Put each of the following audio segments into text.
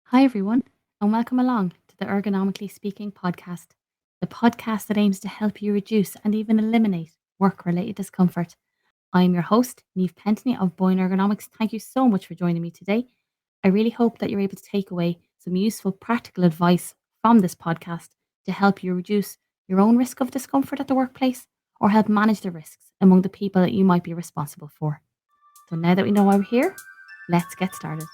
Hi, everyone, and welcome along to the Ergonomically Speaking podcast, the podcast that aims to help you reduce and even eliminate work related discomfort. I am your host, Neve Pentney of Boyne Ergonomics. Thank you so much for joining me today. I really hope that you're able to take away some useful practical advice from this podcast to help you reduce your own risk of discomfort at the workplace or help manage the risks among the people that you might be responsible for. So, now that we know why we're here, let's get started.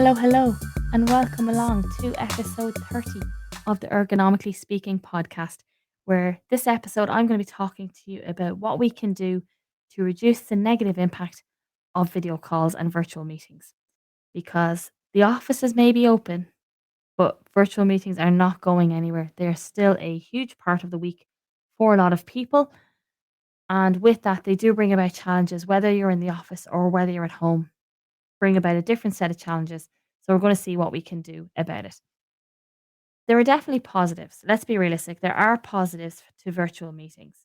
Hello, and welcome along to episode 30 of the Ergonomically Speaking podcast, where this episode I'm going to be talking to you about what we can do to reduce the negative impact of video calls and virtual meetings. Because the offices may be open, but virtual meetings are not going anywhere. They're still a huge part of the week for a lot of people. And with that, they do bring about challenges, whether you're in the office or whether you're at home, bring about a different set of challenges. So we're going to see what we can do about it. There are definitely positives. Let's be realistic. There are positives to virtual meetings.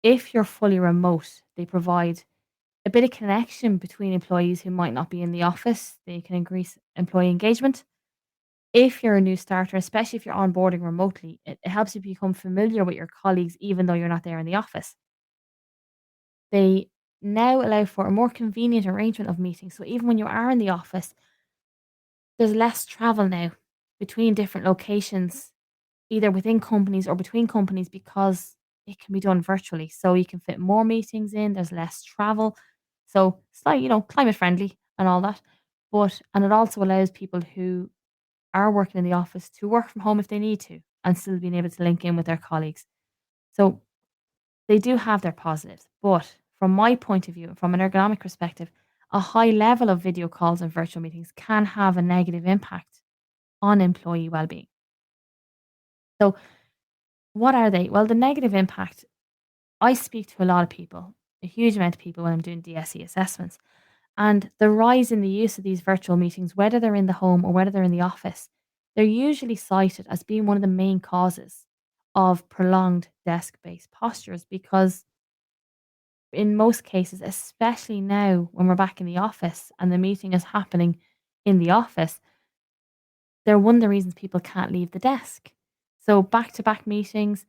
If you're fully remote, they provide a bit of connection between employees who might not be in the office. They can increase employee engagement. If you're a new starter, especially if you're onboarding remotely, it helps you become familiar with your colleagues, even though you're not there in the office. They now allow for a more convenient arrangement of meetings. So even when you are in the office, there's less travel now between different locations, either within companies or between companies, because it can be done virtually. So you can fit more meetings in, there's less travel. So it's like, climate friendly and all that. And it also allows people who are working in the office to work from home if they need to and still being able to link in with their colleagues. So they do have their positives. But from my point of view, from an ergonomic perspective, a high level of video calls and virtual meetings can have a negative impact on employee well-being. So what are they? Well, the negative impact, I speak to a lot of people, a huge amount of people when I'm doing DSE assessments. And the rise in the use of these virtual meetings, whether they're in the home or whether they're in the office, they're usually cited as being one of the main causes of prolonged desk based postures because, in most cases, especially now when we're back in the office and the meeting is happening in the office, they're one of the reasons people can't leave the desk. So back to back meetings,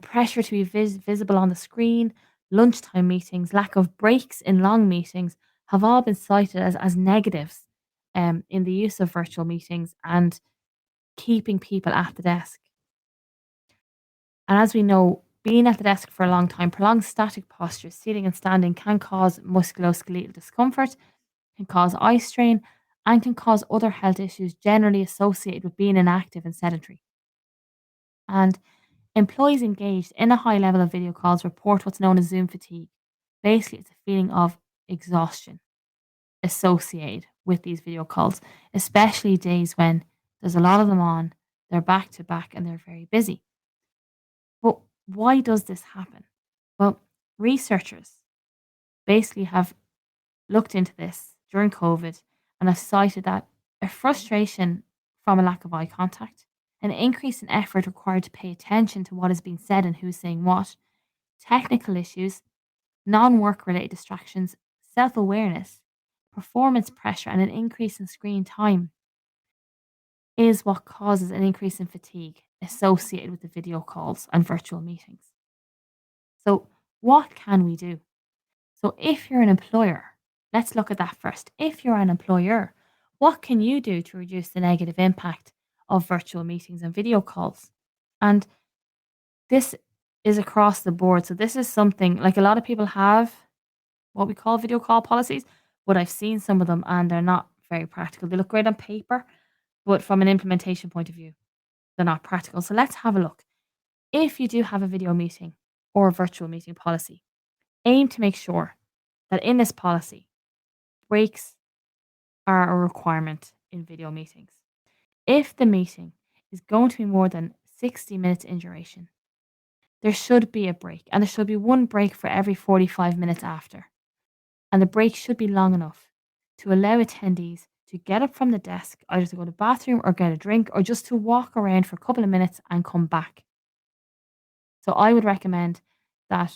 pressure to be visible on the screen, lunchtime meetings, lack of breaks in long meetings have all been cited as negatives in the use of virtual meetings and keeping people at the desk. And as we know, being at the desk for a long time, prolonged static postures, sitting and standing, can cause musculoskeletal discomfort, can cause eye strain, and can cause other health issues generally associated with being inactive and sedentary. And employees engaged in a high level of video calls report what's known as Zoom fatigue. Basically, it's a feeling of exhaustion associated with these video calls, especially days when there's a lot of them on, they're back to back, and they're very busy. But why does this happen? Well, researchers basically have looked into this during COVID and have cited that a frustration from a lack of eye contact, an increase in effort required to pay attention to what is being said and who's saying what, technical issues, non work related distractions, self awareness, performance pressure, and an increase in screen time is what causes an increase in fatigue associated with the video calls and virtual meetings. So, what can we do? So, if you're an employer, let's look at that first. If you're an employer, what can you do to reduce the negative impact of virtual meetings and video calls? And this is across the board. So, this is something like a lot of people have what we call video call policies, but I've seen some of them and they're not very practical. They look great on paper, but from an implementation point of view, they're not practical. So, let's have a look. If you do have a video meeting or a virtual meeting policy, aim to make sure that in this policy, breaks are a requirement in video meetings. If the meeting is going to be more than 60 minutes in duration, there should be a break, and there should be one break for every 45 minutes after. And the break should be long enough to allow attendees to get up from the desk, either to go to the bathroom or get a drink, or just to walk around for a couple of minutes and come back. So I would recommend that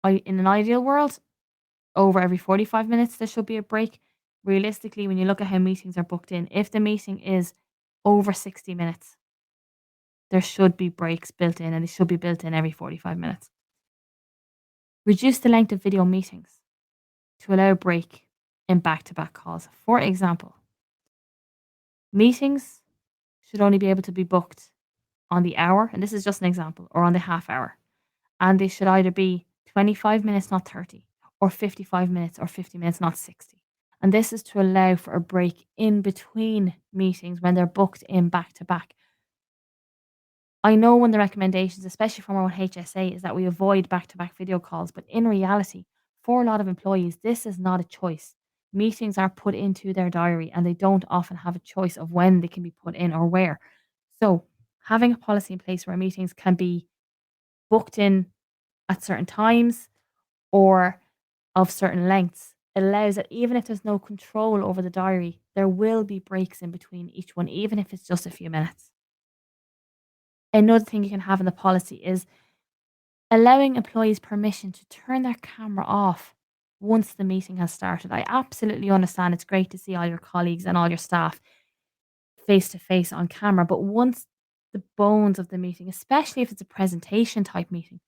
in an ideal world, over every 45 minutes, there should be a break. Realistically, when you look at how meetings are booked in, if the meeting is over 60 minutes, there should be breaks built in and they should be built in every 45 minutes. Reduce the length of video meetings to allow a break in back to back calls. For example, meetings should only be able to be booked on the hour, and this is just an example, or on the half hour. And they should either be 25 minutes, not 30, or 55 minutes, or 50 minutes, not 60. And this is to allow for a break in between meetings when they're booked in back to back. I know one of the recommendations, especially from our own HSA, is that we avoid back to back video calls. But in reality, for a lot of employees, this is not a choice. Meetings are put into their diary and they don't often have a choice of when they can be put in or where. So, having a policy in place where meetings can be booked in at certain times or of certain lengths allows that even if there's no control over the diary, there will be breaks in between each one, even if it's just a few minutes. Another thing you can have in the policy is allowing employees permission to turn their camera off once the meeting has started. I absolutely understand it's great to see all your colleagues and all your staff face to face on camera, but once the bones of the meeting, especially if it's a presentation type meeting,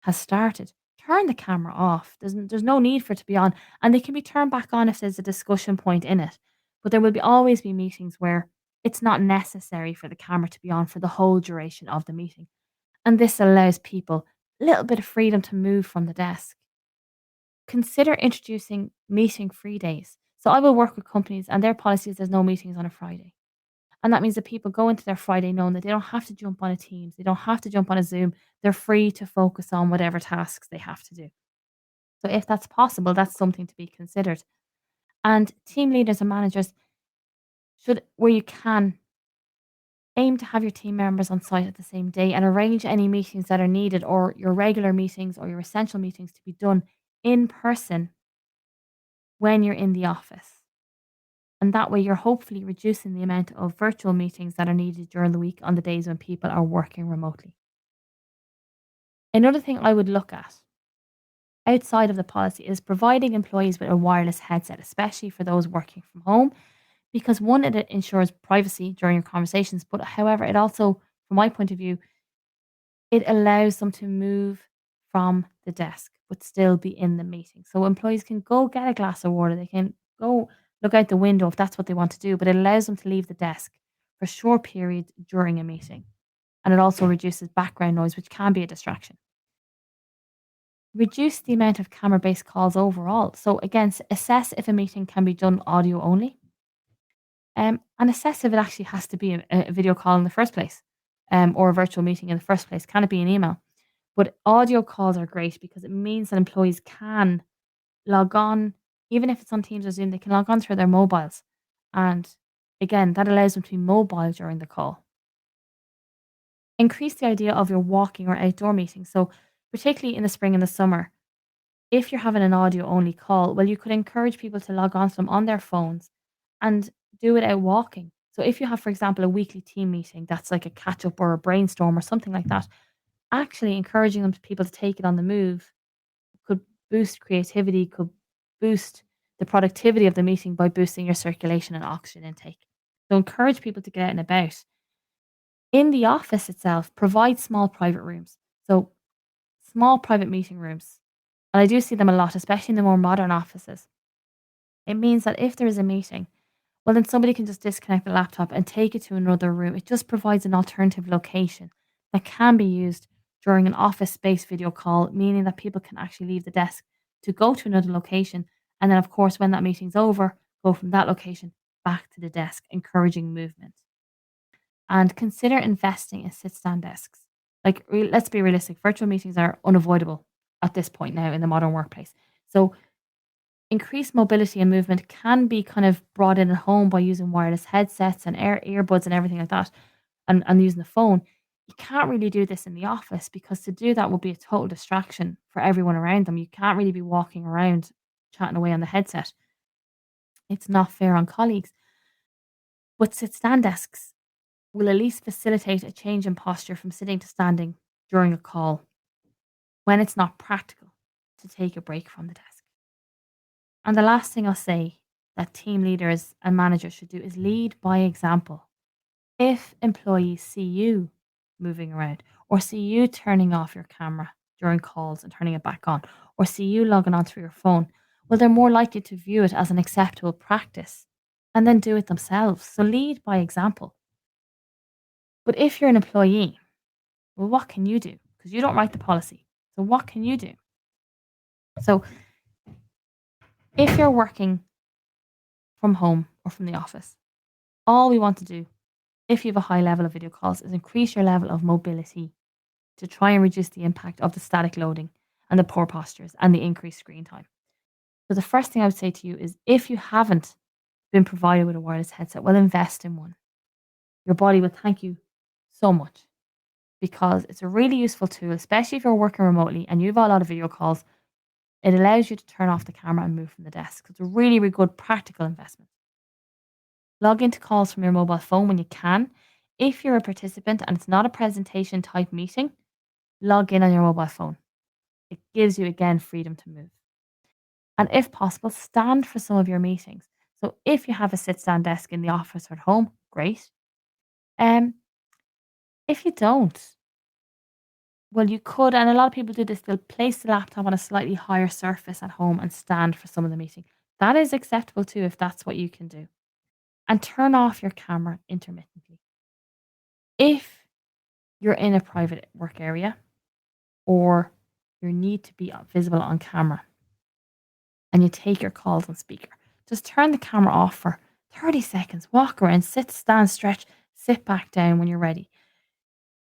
has started, turn the camera off. There's no need for it to be on, and they can be turned back on if there's a discussion point in it. But there will be always be meetings where it's not necessary for the camera to be on for the whole duration of the meeting. And this allows people a little bit of freedom to move from the desk. Consider introducing meeting free days. So I will work with companies and their policy is there's no meetings on a Friday. And that means that people go into their Friday knowing that they don't have to jump on a Teams, they don't have to jump on a Zoom. They're free to focus on whatever tasks they have to do. So if that's possible, that's something to be considered. And team leaders and managers should, where you can, aim to have your team members on site at the same day and arrange any meetings that are needed or your regular meetings or your essential meetings to be done in person when you're in the office. And that way, you're hopefully reducing the amount of virtual meetings that are needed during the week on the days when people are working remotely. Another thing I would look at outside of the policy is providing employees with a wireless headset, especially for those working from home, because one, it ensures privacy during your conversations, but however, it also, from my point of view, it allows them to move from the desk but still be in the meeting. So employees can go get a glass of water, they can go look out the window if that's what they want to do, but it allows them to leave the desk for short periods during a meeting. And it also reduces background noise, which can be a distraction. Reduce the amount of camera based calls overall. So, again, assess if a meeting can be done audio only, and assess if it actually has to be a video call in the first place, or a virtual meeting in the first place. Can it be an email? But audio calls are great because it means that employees can log on, even if it's on Teams or Zoom, they can log on through their mobiles. And again, that allows them to be mobile during the call. Increase the idea of your walking or outdoor meetings. So, particularly in the spring and the summer, if you're having an audio only call, well, you could encourage people to log on to them on their phones and do it out walking. So, if you have, for example, a weekly team meeting that's like a catch up or a brainstorm or something like that, actually encouraging people to take it on the move could boost creativity, could boost the productivity of the meeting by boosting your circulation and oxygen intake. So encourage people to get out and about. In the office itself, provide small private rooms. So small private meeting rooms. And I do see them a lot, especially in the more modern offices. It means that if there is a meeting, well, then somebody can just disconnect the laptop and take it to another room. It just provides an alternative location that can be used during an office space video call, meaning that people can actually leave the desk to go to another location. And then, of course, when that meeting's over, go from that location back to the desk, encouraging movement. And consider investing in sit stand desks. Like, let's be realistic, virtual meetings are unavoidable at this point now in the modern workplace. So, increased mobility and movement can be kind of brought in at home by using wireless headsets and earbuds and everything like that, and using the phone. You can't really do this in the office because to do that would be a total distraction for everyone around them. You can't really be walking around chatting away on the headset. It's not fair on colleagues. But sit stand desks will at least facilitate a change in posture from sitting to standing during a call when it's not practical to take a break from the desk. And the last thing I'll say that team leaders and managers should do is lead by example. If employees see you moving around or see you turning off your camera during calls and turning it back on, or see you logging onto your phone, well, they're more likely to view it as an acceptable practice and then do it themselves. So lead by example. But if you're an employee, well, what can you do? Because you don't write the policy. So what can you do? So if you're working from home or from the office, all we want to do, if you have a high level of video calls, is increase your level of mobility to try and reduce the impact of the static loading and the poor postures and the increased screen time. So the first thing I would say to you is if you haven't been provided with a wireless headset, well, invest in one. Your body will thank you so much because it's a really useful tool, especially if you're working remotely and you have a lot of video calls. It allows you to turn off the camera and move from the desk. It's a really, really good practical investment. Log into calls from your mobile phone when you can. If you're a participant and it's not a presentation type meeting, log in on your mobile phone. It gives you, again, freedom to move. And if possible, stand for some of your meetings. So if you have a sit stand desk in the office or at home, great. Um, if you don't, well, you could, and a lot of people do this, they'll place the laptop on a slightly higher surface at home and stand for some of the meeting. That is acceptable too, if that's what you can do. And turn off your camera intermittently. If you're in a private work area or you need to be visible on camera and you take your calls on speaker, just turn the camera off for 30 seconds, walk around, sit, stand, stretch, sit back down when you're ready.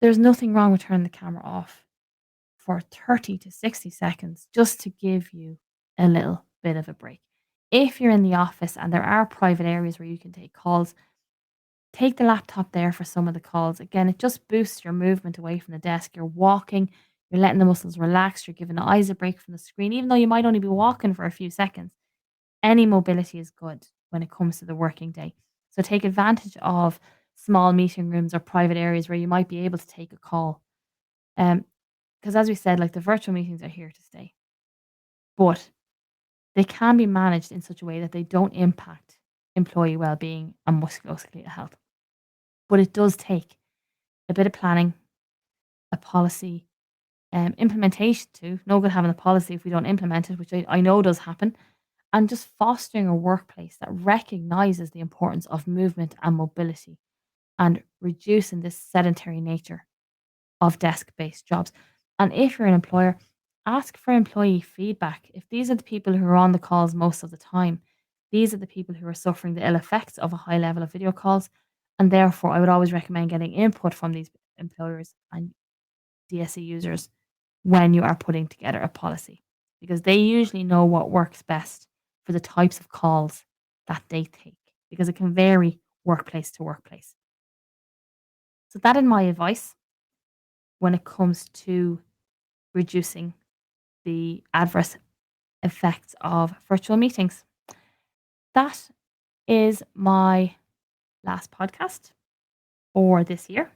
There's nothing wrong with turning the camera off for 30 to 60 seconds just to give you a little bit of a break. If you're in the office and there are private areas where you can take calls, take the laptop there for some of the calls. Again, it just boosts your movement away from the desk. You're walking, you're letting the muscles relax, you're giving the eyes a break from the screen, even though you might only be walking for a few seconds. Any mobility is good when it comes to the working day. So take advantage of small meeting rooms or private areas where you might be able to take a call. Because as we said, like the virtual meetings are here to stay, but they can be managed in such a way that they don't impact employee well-being and musculoskeletal health. But it does take a bit of planning, a policy, implementation too. No good having a policy if we don't implement it, which I know does happen, and just fostering a workplace that recognizes the importance of movement and mobility and reducing this sedentary nature of desk-based jobs. And if you're an employer, ask for employee feedback. If these are the people who are on the calls most of the time, these are the people who are suffering the ill effects of a high level of video calls. And therefore, I would always recommend getting input from these employers and DSE users when you are putting together a policy, because they usually know what works best for the types of calls that they take, because it can vary workplace to workplace. So that is my advice when it comes to reducing the adverse effects of virtual meetings. That is my last podcast for this year.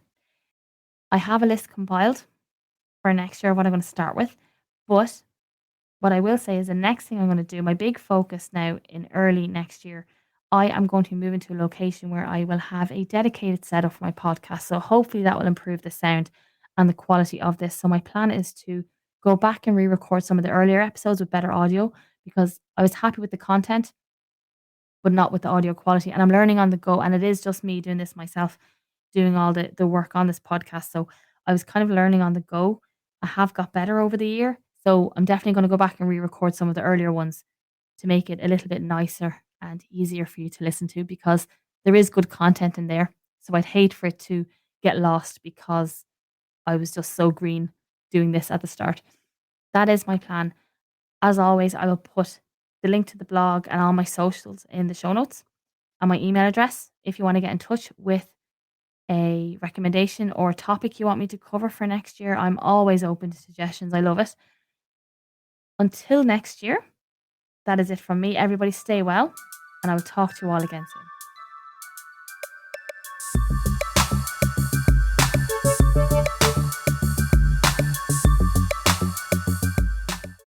I have a list compiled for next year, what I'm going to start with. But what I will say is the next thing I'm going to do, my big focus now in early next year, I am going to move into a location where I will have a dedicated setup for my podcast. So hopefully that will improve the sound and the quality of this. So my plan is to go back and re-record some of the earlier episodes with better audio because I was happy with the content, but not with the audio quality. And I'm learning on the go. And it is just me doing this myself, doing all the work on this podcast. So I was kind of learning on the go. I have got better over the year. So I'm definitely going to go back and re-record some of the earlier ones to make it a little bit nicer and easier for you to listen to because there is good content in there. So I'd hate for it to get lost because I was just so green doing this at the start. That is my plan. As always, I will put the link to the blog and all my socials in the show notes and my email address if you want to get in touch with a recommendation or a topic you want me to cover for next year. I'm always open to suggestions. I love it. Until next year, that is it from me. Everybody stay well, and I will talk to you all again soon.